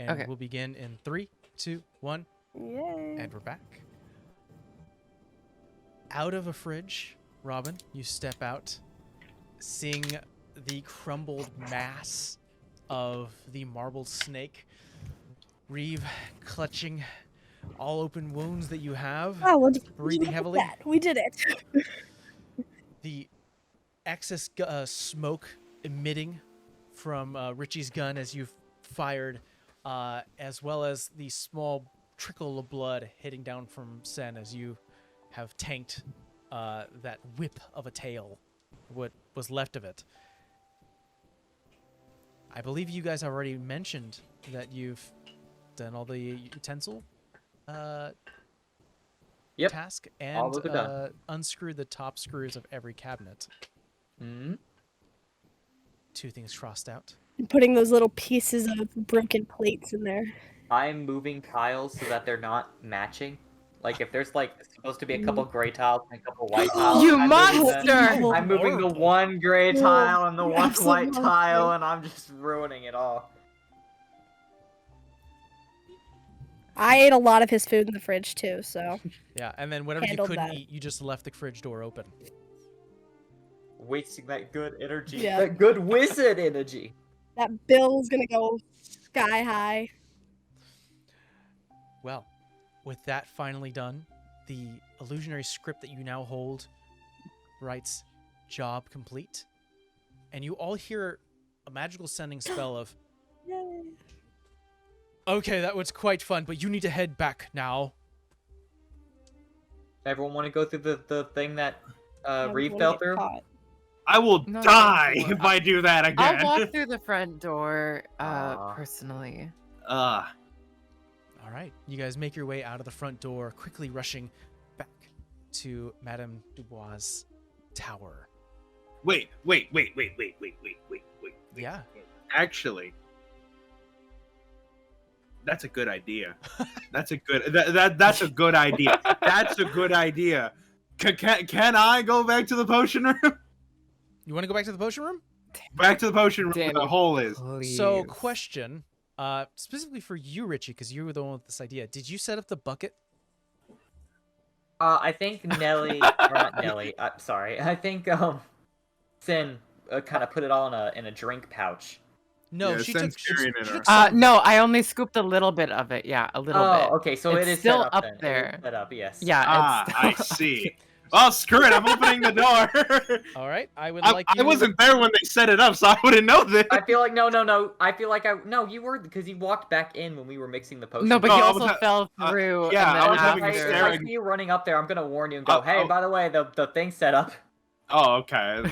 And Okay. we'll begin in 3, 2, 1, Yay. and we're back. Out of a fridge, Robyn, you step out, seeing the crumbled mass of the marbled snake. Reve clutching all open wounds that you have, Oh, well, breathing look at heavily. that. We did it. The excess smoke emitting from Richie's gun as you've fired, as well as the small trickle of blood hitting down from Sen as you have tanked that whip of a tail, what was left of it. I believe you guys already mentioned that you've done all the utensil Yep. task All and of it done. unscrewed the top screws of every cabinet. Hmm. 2 things crossed out. And putting those little pieces of broken plates in there. I'm moving tiles so that they're not matching. Like if there's like supposed to be a couple gray tiles and a couple white tiles. You I'm monster! Moving I'm moving the Horrible. one gray tile and the You're one absolutely white tile, monster. and I'm just ruining it all. I ate a lot of his food in the fridge too, so Yeah, and then whatever you Handled couldn't that. eat, you just left the fridge door open. Wasting that good energy. Yeah. That good wizard energy. that bill's gonna go sky high. Well, with that finally done, the illusionary script that you now hold writes "job complete," and you all hear a magical sending spell of, Yay. "Okay, that was quite fun, but you need to head back now." Everyone want to go through the thing that I don't Reve wanna fell get through? caught. I will No, die thank you. if I do that again. I'll walk through the front door, Aw. personally. Uh, All right, you guys make your way out of the front door, quickly rushing back to Madame Dubois' tower. wait. Yeah. Actually, that's a good idea. That's a good. That's a good idea. That's a good idea. Can I go back to the potion room? You want to go back to the potion room? Back to the potion room where Danny, the hole is. So, please. question, specifically for you, Richie, because you were the one with this idea. Did you set up the bucket? I think Nelly, or not Nelly. Sorry. I think Sin kind of put it all in a drink pouch. No, Yeah, she Sen's took. She, carrying she it took around. some. No, I only scooped a little bit of it. Yeah, a little bit. Oh, okay. So It's it is still set up up then. It is there. set up, yes. Yeah, Ah, it's I still see. Well, screw it. I'm opening the door. All right, I would I, like I you. wasn't there when they set it up, so I wouldn't know this. I feel like no. I feel like no. You were because you walked back in when we were mixing the potion. No, but No, he I was also ha- fell through. yeah, and I then was having a If after- I staring- see you running up there, I'm gonna warn you and go, hey, oh. by the way, the thing's set up. Oh, okay.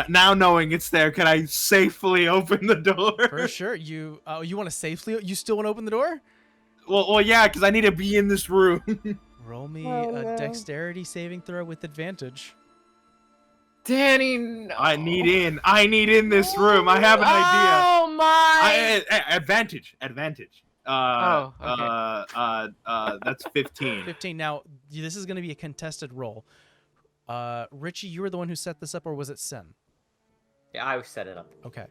Now knowing it's there, can I safely open the door? For sure. You want to safely? You still want to open the door? Well, yeah, because I need to be in this room. Roll me Oh, a no. dexterity saving throw with advantage. Danny, no. I need in this room. I have an idea. Oh my! Advantage. Oh, That's 15. 15. Now, this is going to be a contested roll. Richie, you were the one who set this up, or was it Sen? Yeah, I set it up. Okay.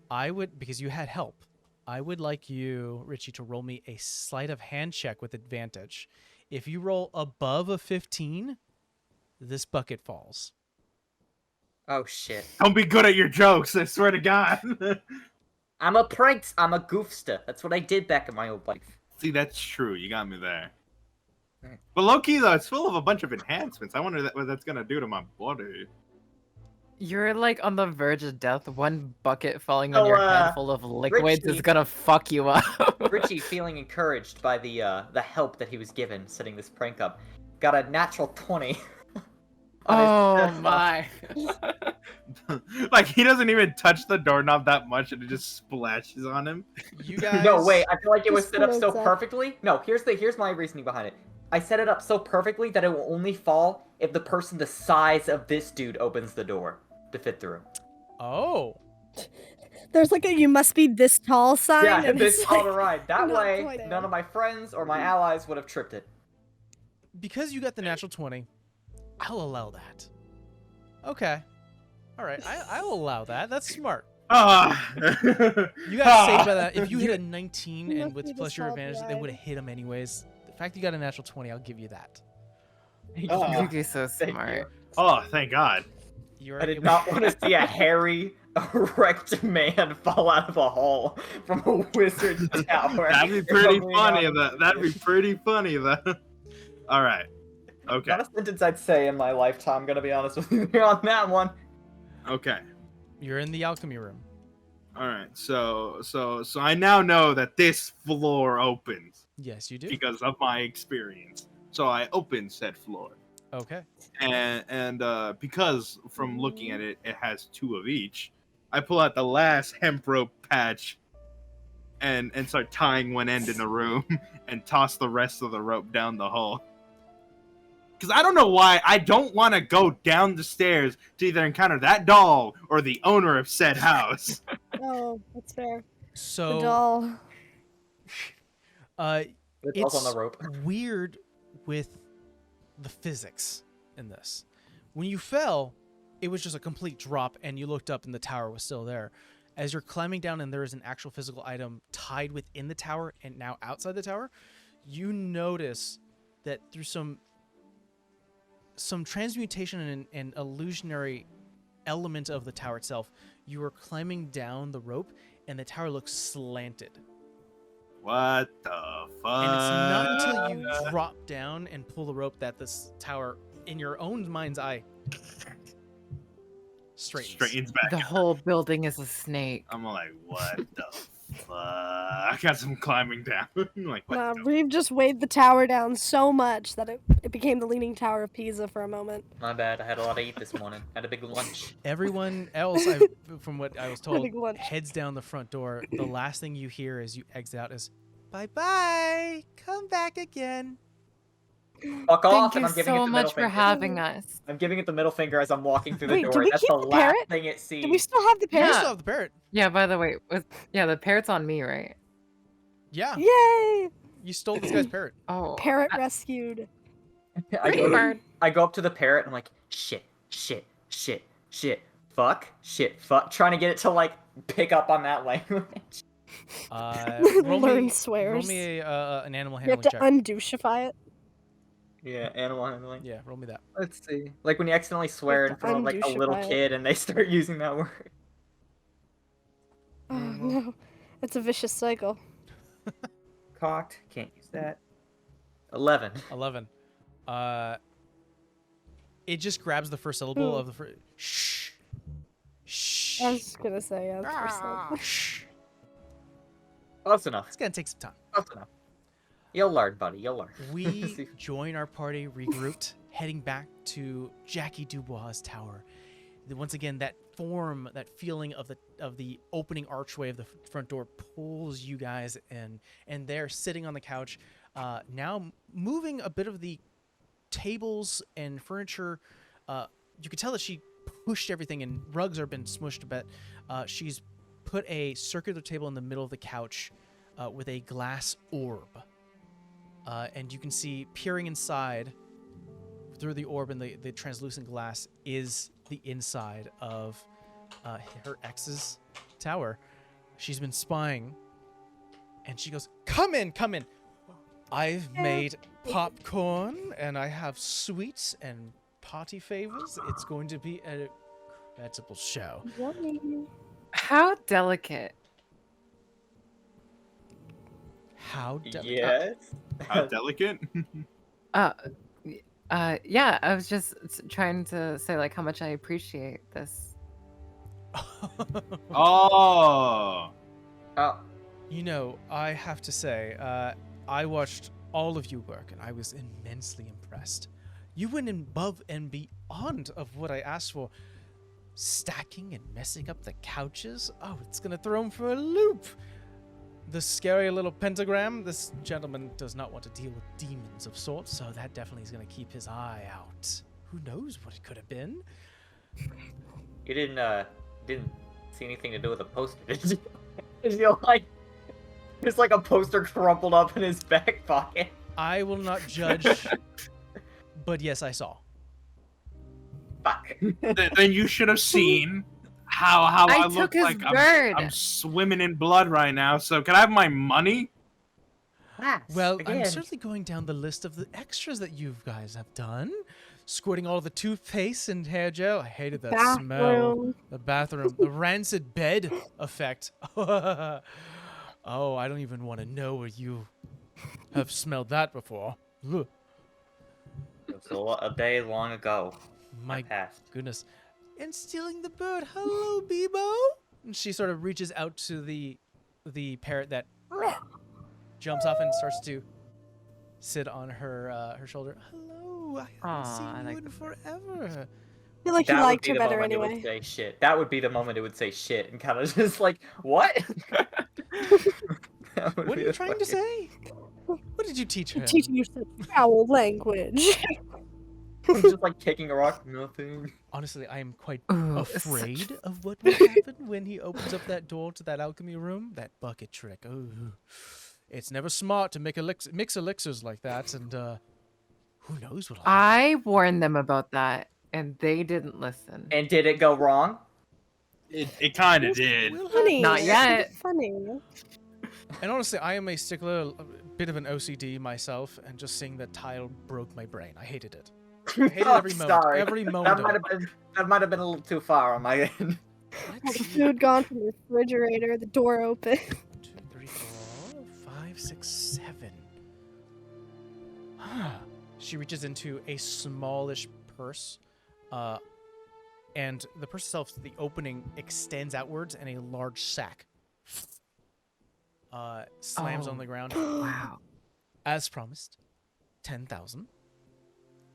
I would, because you had help, I would like you, Richie, to roll me a sleight of hand check with advantage. If you roll above a 15, this bucket falls. Oh shit. Don't be good at your jokes. I swear to God. I'm a prankster. I'm a goofster. That's what I did back in my old life. See, that's true. You got me there. Right. But low key though, it's full of a bunch of enhancements. I wonder what that's gonna do to my body. You're like on the verge of death. One bucket falling on So, your head full of liquids Richie- is gonna fuck you up. Richie, feeling encouraged by the help that he was given setting this prank up, got a natural 20. Oh on his- my! Like he doesn't even touch the doorknob that much, and it just splashes on him. You guys. No, wait. I feel like it was Just set up so floats up. perfectly. No, here's my reasoning behind it. I set it up so perfectly that it will only fall if the person the size of this dude opens the door to fit through. Oh. There's like a "you must be this tall" sign. Yeah, and this it's all like, the ride. That not way, quite there. none of my friends or my allies would have tripped it. Because you got the natural 20, I'll allow that. Okay. All right, I'll allow that. That's smart. Ah. You got saved by that. If you hit a 19 and Must with be the plus your salt advantage, they ride. would have hit him anyways. The fact you got a natural 20, I'll give you that. Oh. Yugi's so Thank smart. you. Oh, thank God. You're I did not want to see a hairy, erect man fall out of a hole from a wizard's tower. That'd be If pretty I'm being funny. honest. That'd be pretty funny. All right. Okay. Not a sentence I'd say in my lifetime, gonna be honest with you on that one. Okay. You're in the alchemy room. All right. So I now know that this floor opens Yes, you do. because of my experience. So I open said floor. Okay. And because from looking at it, it has 2 of each. I pull out the last hemp rope patch and start tying one end in the room and toss the rest of the rope down the hole. Because I don't know why I don't want to go down the stairs to either encounter that doll or the owner of said house. Oh, that's fair. The So, doll. It's it's on the rope. weird with the physics in this. When you fell, it was just a complete drop, and you looked up and the tower was still there. As you're climbing down and there is an actual physical item tied within the tower and now outside the tower, you notice that through some transmutation and illusionary element of the tower itself, you are climbing down the rope and the tower looks slanted. What the fuck? And it's not until you drop down and pull the rope that this tower, in your own mind's eye, straightens. back. The whole building is a snake. I'm like, what the fuck? I got some climbing down. Like, what Nah, the Reve just weighed the tower down so much that it became the Leaning Tower of Pisa for a moment. My bad, I had a lot to eat this morning. Had a big lunch. Everyone else, from what I was told, Big lunch. heads down the front door. The last thing you hear as you exit out is, "Bye-bye, come back again." Fuck off, Thank and you I'm giving it so the much middle for finger. having us. I'm giving it the middle finger as I'm walking through the Wait, did door. we That's keep the the last parrot? thing it sees. Do we still have the You parrot? still have the parrot. Yeah, by the way, the parrot's on me, right? Yeah, Yay! you stole this guy's parrot. Oh. Parrot rescued. I Pretty go, bird. I go up to the parrot and I'm like, shit, shit, shit, shit, fuck, shit, fuck, trying to get it to like pick up on that language. Learn Roll swears. me an animal You have handling to check. undouchify it. Yeah, animal handling. Yeah, roll me that. Let's see. Like when you accidentally swear in front of like a little undouchify it. kid and they start using that word. Oh no, it's a vicious cycle. Cocked. Can't use that. 11. 11. It just grabs the first syllable Ooh. of the first. Shh. Shh. I was gonna say, yeah, the first syllable. Shh. Close enough. It's gonna take some time. Close enough. You'll learn, buddy. You'll learn. We join our party, regrouped, heading back to Jackie Dubois' tower. Once again, that form, that feeling of the opening archway of the front door pulls you guys in, and they're sitting on the couch, now moving a bit of the tables and furniture. You could tell that she pushed everything, and rugs have been smushed a bit. She's put a circular table in the middle of the couch with a glass orb. And you can see peering inside through the orb and the translucent glass is the inside of her ex's tower. She's been spying, and she goes, "Come in, come in. I've made popcorn, and I have sweets and party favors. It's going to be an incredible show." Yummy. How delicate. How delicate. Yes. How delicate? Yeah, I was just trying to say like how much I appreciate this. Oh. Oh, You know, I have to say, I watched all of you work, and I was immensely impressed. You went above and beyond of what I asked for. Stacking and messing up the couches? Oh, it's gonna throw him for a loop. The scary little pentagram, this gentleman does not want to deal with demons of sorts, so that definitely is gonna keep his eye out. Who knows what it could have been? you didn't see anything to do with the poster, did you? Did you like? There's like a poster crumpled up in his back pocket. I will not judge, but yes, I saw. Fuck. Then you should have seen how I I took look his like bird. I'm swimming in blood right now. So can I have my money? Well, I'm again. certainly going down the list of the extras that you guys have done. Squirting all the toothpaste and hair gel. I hated that smell. Bathroom. The bathroom. The rancid bed effect. Oh, I don't even want to know where you have smelled that before. Ugh, It was a day long ago. my Past. goodness. And stealing the bird. Hello, Bebo. And she sort of reaches out to the parrot that jumps off and starts to sit on her her shoulder. Hello, I haven't Aw, seen I you like in the forever. I feel like he That would liked be her the better moment it anyway. would say shit. That would be the moment it would say shit and kind of just like, what? That would What are be you the trying to fucking- say? What did you teach her? Teaching you some foul language. I'm just like kicking a rock. Nothing. Honestly, I am quite Ooh, afraid of what will happen when he opens up that door to that alchemy room. That bucket trick. Oh, it's never smart to mix elixirs like that, and who knows what'll happen. I warned them about that, and they didn't listen. And did it go wrong? It kind of did. Will Funny. Not yet. It's funny. And honestly, I am a stickler, a bit of an OCD myself, and just seeing that tile broke my brain. I hated it. I hated Oh, every moment. sorry. Every moment. That of might it. have been a little too far on my end. All Let's the see. food gone from the refrigerator, the door open. 2, 3, 4, 5, 6, 7. She reaches into a smallish purse, and the purse itself, the opening extends outwards, and a large sack slams on Oh. the ground. Wow. As promised, 10,000.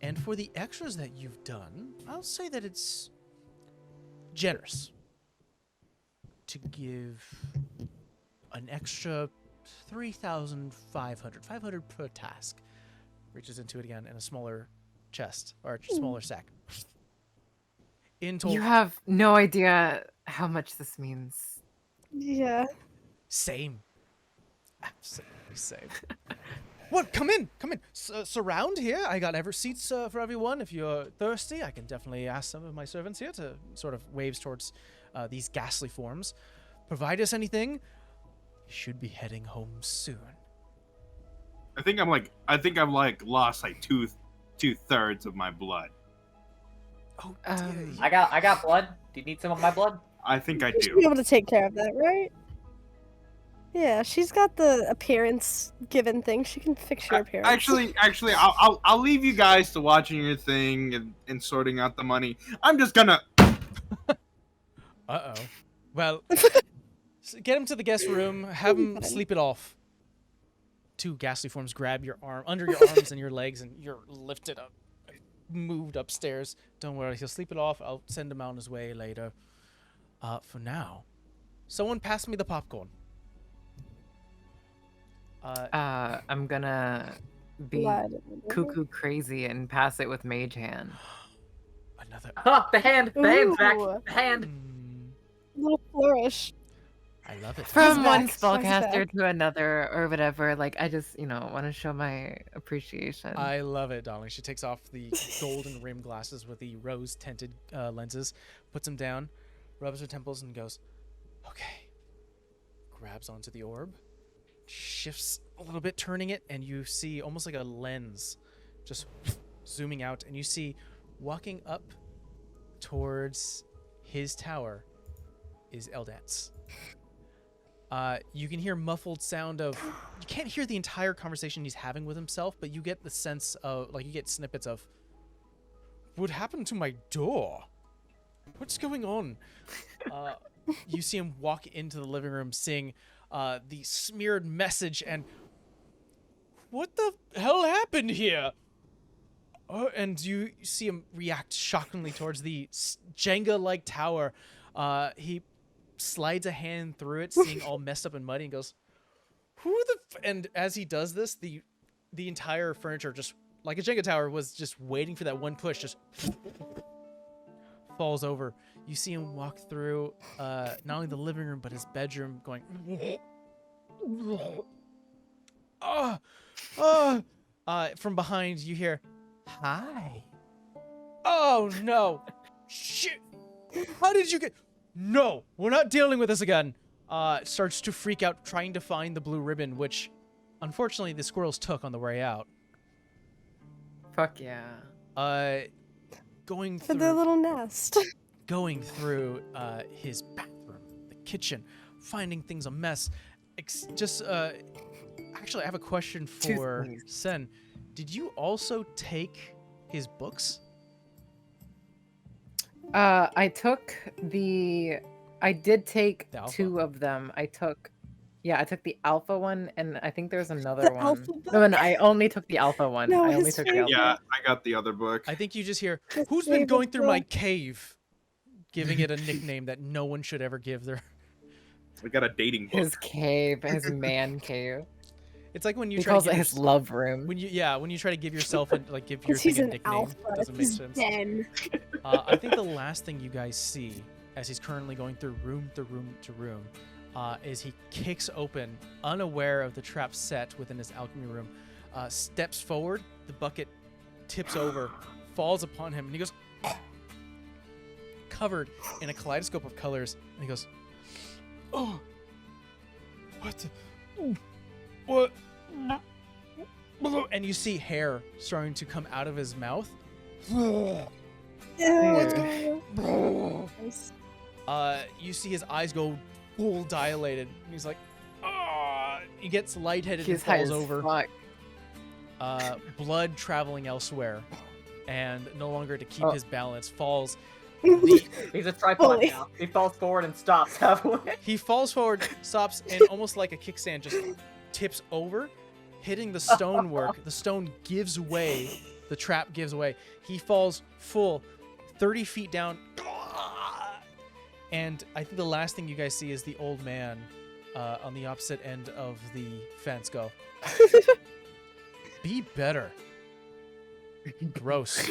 And for the extras that you've done, I'll say that it's generous to give an extra 3,500, 500 per task. Reaches into it again in a smaller chest or a smaller sack. In total, You have no idea how much this means. Yeah. same, absolutely same. What? Come in, come in. Surround here. I got seats for everyone. If you're thirsty, I can definitely ask some of my servants here to sort of waves towards these ghastly forms. Provide us anything. You should be heading home soon. I think I've lost like two-thirds of my blood. Oh, Um, dear. I got blood. Do you need some of my blood? I think I You should be do. able to take care of that, right? Yeah, she's got the appearance given thing. She can fix your appearance. Actually, I'll leave you guys to watching your thing and sorting out the money. I'm just gonna. Uh-oh. Well, get him to the guest room. Have him Fine. sleep it off. 2 ghastly forms grab your arm, under your arms and your legs, and you're lifted up, moved upstairs. Don't worry, he'll sleep it off. I'll send him on his way later. For now, someone pass me the popcorn. I'm gonna be Blood. cuckoo crazy and pass it with mage hand. Another. Huh, the hand's back. Ooh. The hand. Little flourish. I love it. From back, one he's spellcaster back. to another or whatever, like I just, want to show my appreciation. I love it, darling. She takes off the golden rimmed glasses with the rose tinted lenses, puts them down, rubs her temples, and goes, okay. Grabs onto the orb, shifts a little bit, turning it, and you see almost like a lens just zooming out, and you see walking up towards his tower is Eldance. You can hear muffled sound of, you can't hear the entire conversation he's having with himself, but you get the sense of, like, you get snippets of, what happened to my door? What's going on? You see him walk into the living room, seeing the smeared message, and what the hell happened here? And you see him react shockingly towards the Jenga-like tower. He slides a hand through it, seeing all messed up and muddy, and goes, "Who the?" And as he does this, the entire furniture, just like a Jenga tower, was just waiting for that one push, just falls over. You see him walk through not only the living room but his bedroom, going, from behind you hear, "Hi." Oh no! Shit! How did you get? no, we're not dealing with this again. Starts to freak out trying to find the blue ribbon, which unfortunately the squirrels took on the way out. Fuck yeah. Going For through their little nest. going through his bathroom, the kitchen, finding things a mess. Actually, I have a question for Toothpaste. Sen. Did you also take his books? I did take The alpha? 2 of them. I took the alpha one, and I think there's another The one. alpha No, I only took the alpha one. No, I only his took the favorite. alpha. Yeah, I got the other book. I think you just hear, His who's been favorite going through my book. cave? Giving it a nickname that no one should ever give their... We got a dating book. His cave, his man cave. It's like when you He try to calls give it his yours- love room. when you try to give yourself a, like give your Because he's thing a an nickname. alpha. Doesn't make He's sense. den. I think the last thing you guys see as he's currently going through room to room to room is he kicks open, unaware of the trap set within his alchemy room, steps forward, the bucket tips over, falls upon him, and he goes, covered in a kaleidoscope of colors, and he goes, oh, what the, what? And you see hair starting to come out of his mouth. Ew, what's going on? You see his eyes go full dilated. And he's like, ah! He gets lightheaded and He's high falls as over. fuck. Blood traveling elsewhere, and no longer to keep Oh. his balance, falls. He's a tripod Holy. now. He falls forward and stops halfway. He falls forward, stops, and almost like a kickstand, just tips over, hitting the stonework. The stone gives way. The trap gives way. He falls full, 30 feet down. And I think the last thing you guys see is the old man on the opposite end of the fence go, be better. Gross.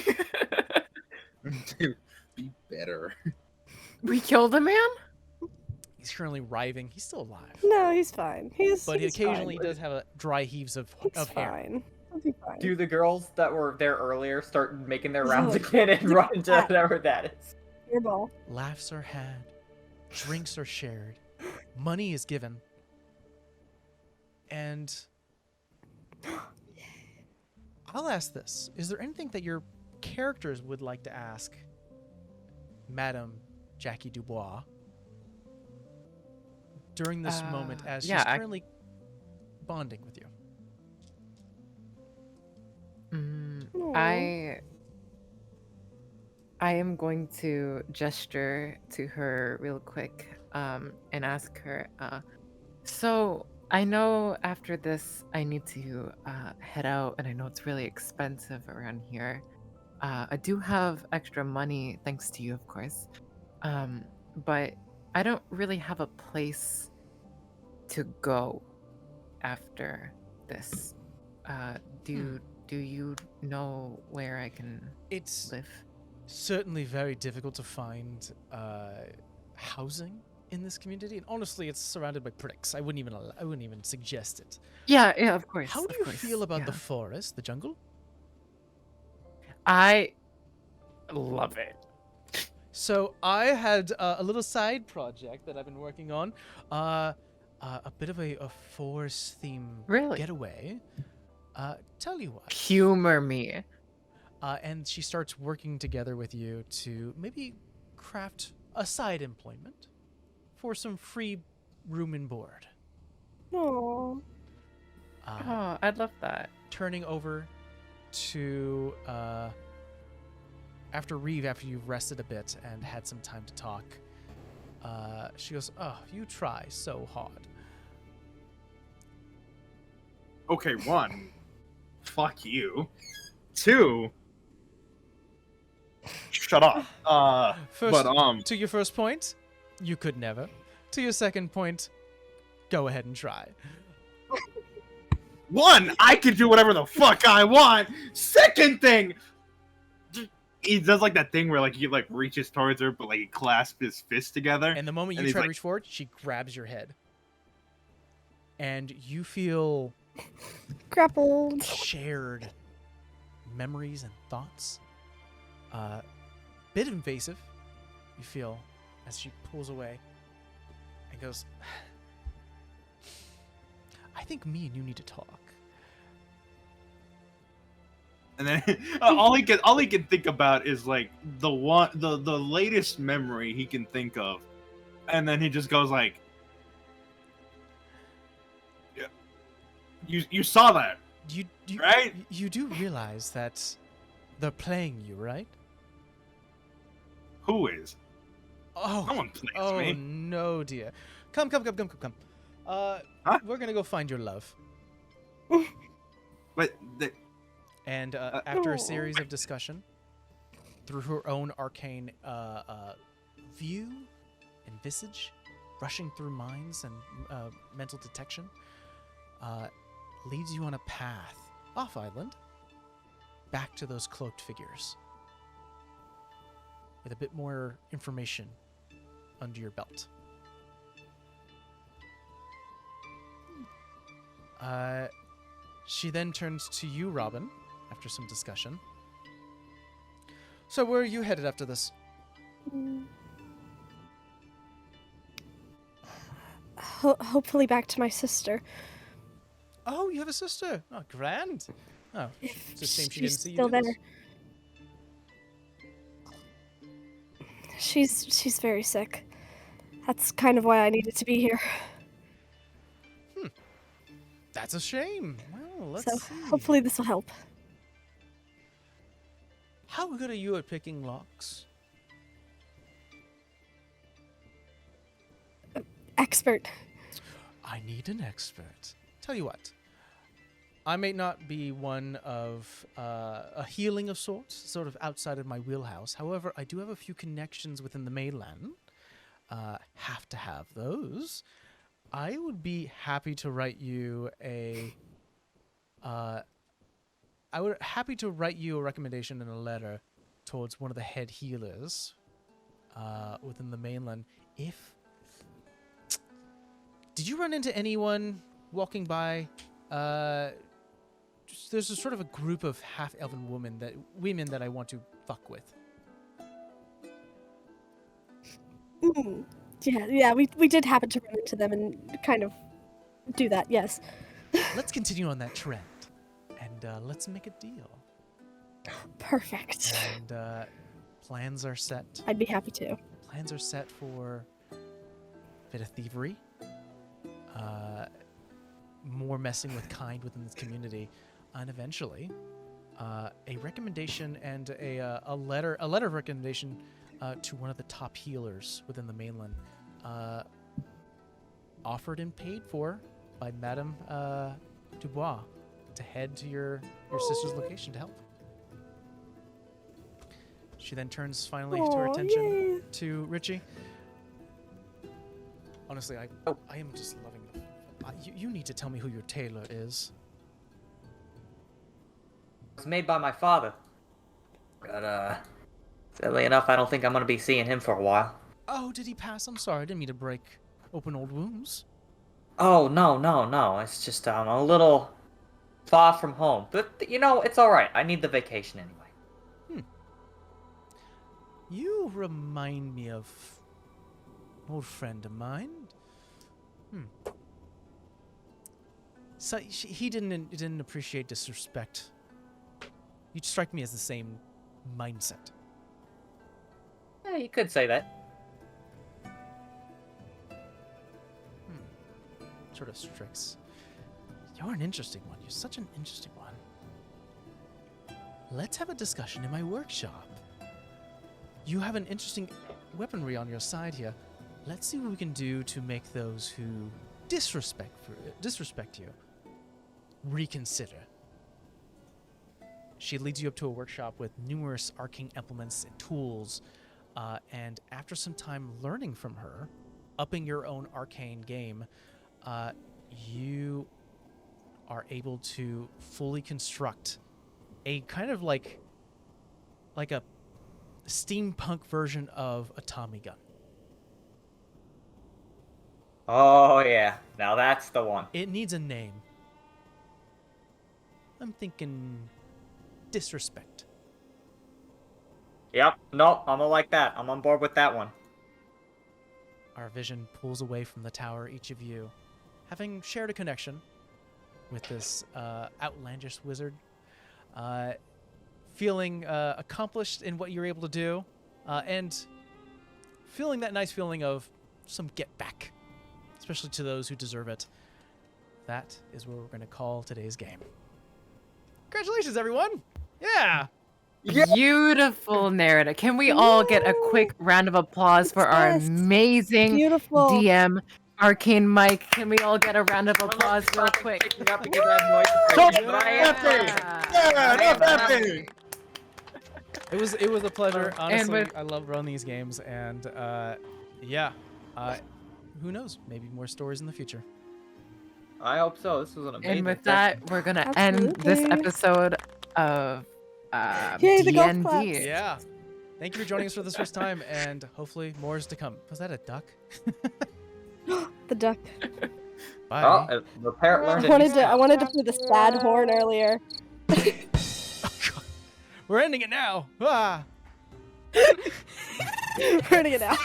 Dude, be better. We killed a man? He's currently writhing. He's still alive. No, he's fine. But he's occasionally fine. does have dry heaves of He's hair. fine. He'll be fine. Do the girls that were there earlier start making their rounds Look. again and run into whatever that is? Your ball. Laughs are had, drinks are shared, money is given, and I'll ask this: is there anything that your characters would like to ask Madame Jackie Dubois during this moment, as yeah, she's I- currently bonding with you? Aw. I am going to gesture to her real quick and ask her, so I know after this I need to head out, and I know it's really expensive around here. I do have extra money, thanks to you, of course, but I don't really have a place to go after this. Do you know where I can It's live? certainly very difficult to find housing in this community, and honestly, it's surrounded by pricks. I wouldn't even suggest it. Yeah, of course. How do of you course, feel about yeah. the forest, the jungle? I love it. So I had a little side project that I've been working on, a bit of a forest theme Really? getaway. Tell you what, Humor me. and she starts working together with you to maybe craft a side employment for some free room and board. Aw. Oh, I'd love that. Turning over to after Reve, after you've rested a bit and had some time to talk, she goes, "Oh, you try so hard." Okay, 1, fuck you. 2, shut up. First, But to your first point, you could never. To your second point, go ahead and try. 1, I can do whatever the fuck I want. Second thing, he does like that thing where like he like reaches towards her, but like he clasps his fists together. And the moment And you he's try to like- reach forward, she grabs your head. And you feel Grappled. shared memories and thoughts. Bit invasive. You feel as she pulls away and goes, I think me and you need to talk. And then all he can think about is like the latest memory he can think of, and then he just goes like, "Yeah, you saw that, You right? You do realize that they're playing you, right? Who is? Oh, No one plays oh me. no, dear. Come. We're gonna go find your love. But And after a series of discussion, through her own arcane view and visage, rushing through minds and mental detection, leads you on a path off island, back to those cloaked figures, with a bit more information under your belt. She then turns to you, Robyn, after some discussion. So where are you headed after this? Hopefully back to my sister. Oh, you have a sister. Oh, grand. Oh, it's a shame she She's didn't see you still do this. there. She's very sick. That's kind of why I needed to be here. That's a shame. Well, let's So see. hopefully this will help. How good are you at picking locks? Expert. I need an expert. Tell you what. I may not be one of a healing of sorts, sort of outside of my wheelhouse. However, I do have a few connections within the mainland. Have to have those. I would be happy to write you a. Happy to write you a recommendation in a letter towards one of the head healers within the mainland. Did you run into anyone walking by? There's a sort of a group of half-elven women that I want to fuck with. Yeah, we did happen to run into them and kind of do that, yes. Let's continue on that trend, and let's make a deal. Perfect. And plans are set. I'd be happy to. Plans are set for a bit of thievery, more messing with kind within this community, and eventually a recommendation and a letter of recommendation to one of the top healers within the mainland, offered and paid for by Madame Dubois to head to your sister's location to help. She then turns finally to her Aw, attention yay. to Richie. Honestly, I am just loving the. You need to tell me who your tailor is. It was made by my father. But, sadly enough, I don't think I'm gonna be seeing him for a while. Oh, did he pass? I'm sorry, I didn't mean to break open old wounds. Oh, no. It's just, I'm a little far from home. But, it's alright. I need the vacation anyway. You remind me of an old friend of mine. So he didn't appreciate disrespect. You strike me as the same mindset. Yeah, you could say that. Sort of strikes. You're an interesting one. You're such an interesting one. Let's have a discussion in my workshop. You have an interesting weaponry on your side here. Let's see what we can do to make those who disrespect you reconsider. She leads you up to a workshop with numerous arcane implements and tools, and after some time learning from her, upping your own arcane game, you are able to fully construct a kind of like a steampunk version of a Tommy gun. Oh, yeah. Now that's the one. It needs a name. I'm thinking disrespect. Yep. Nope. I'm gonna like that. I'm on board with that one. our vision pulls away from the tower, each of you having shared a connection with this outlandish wizard, feeling accomplished in what you're able to do, and feeling that nice feeling of some get back, especially to those who deserve it. That is where we're going to call today's game. Congratulations, everyone! Yeah! Beautiful narrative. Can we all get a quick round of applause for our Yes. amazing Beautiful. DM, ArcaneMike? Can we all get a round of applause real quick? Picking up because I have noise Stop affecting, but I am clapping! Yeah, enough clapping! It was a pleasure. Honestly, with- I love running these games, and who knows? Maybe more stories in the future. I hope so. This was an amazing. And with that, we're gonna end this Absolutely. episode of Yay, the golf D&D. claps. Yeah. Thank you for joining us for this first time, and hopefully more is to come. Was that a duck? The duck. Bye. Oh, the parrot learned I a wanted new to. I sound. wanted to play the sad horn earlier. Oh, God. We're ending it now. Ah. We're ending it now.